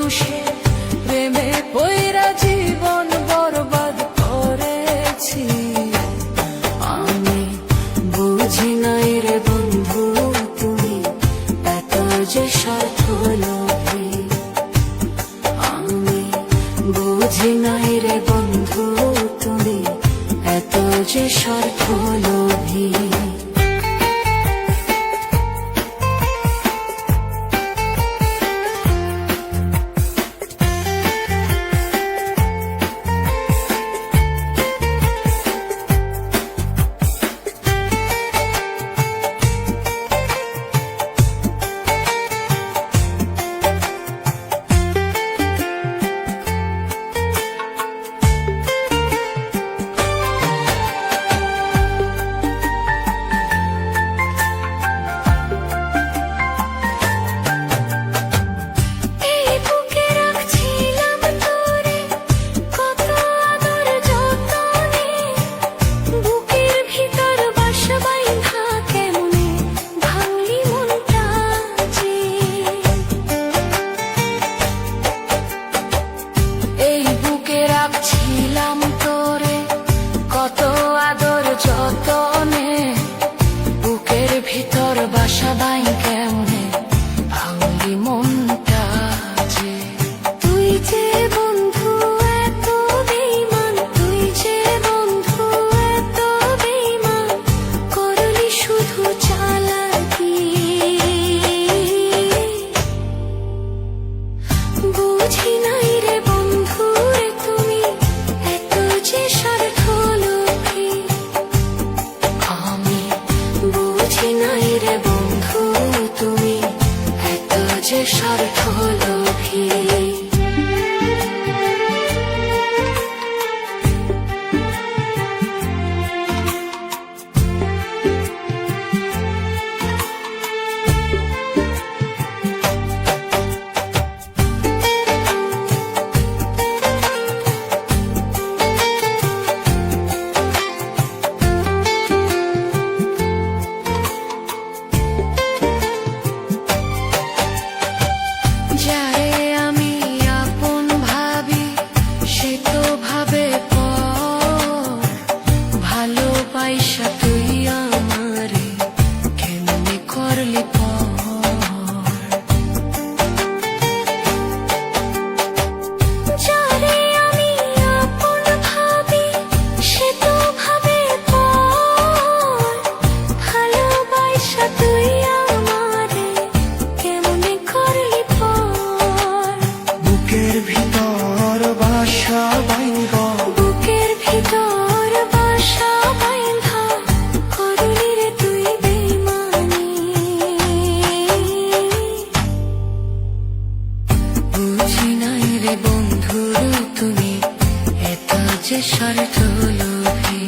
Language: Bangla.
মানুষে প্রেমে পইরা জীবন বরবাদ করেছি। আমি বুঝি নাই রে বন্ধু তুমি এত যে স্বার্থ লোভী। আমি বুঝি নাই রে বন্ধু তুমি এত যে স্বার্থ লোভী। ছিলাম তোরে কত আদর যতনে, বুকের ভিতর বাসা বাই কেমনে ভাঙলি মনটা যে। তুই যে বন্ধু এত বেঈমান, তুই যে বন্ধু এত বেঈমান, করলি শুধু চালাকি। বুঝি নাই রে বন্ধু রে তুমি এত যে স্বার্থ লোভী। আমি বুঝি নাই রে বন্ধু তুমি এত যে স্বার্থ লোভী। যারে আমি আপন ভাবি সে তো ভাবে পর, ভালোবাসা তুই আমারে কেমনে করলি পর। যারে আমি আপন ভাবি সে তো ভাবে পর, ভালোবাসা তুই আমারে কেমনে করলি পর। বুকের ভিতর বাসা বাইন্ধা, বুকের ভিতর বাসা বাইন্ধা করলি রে তুই বেঈমানি। বুঝি নাই রে বন্ধু তুমি এত যে স্বার্থ লোভী।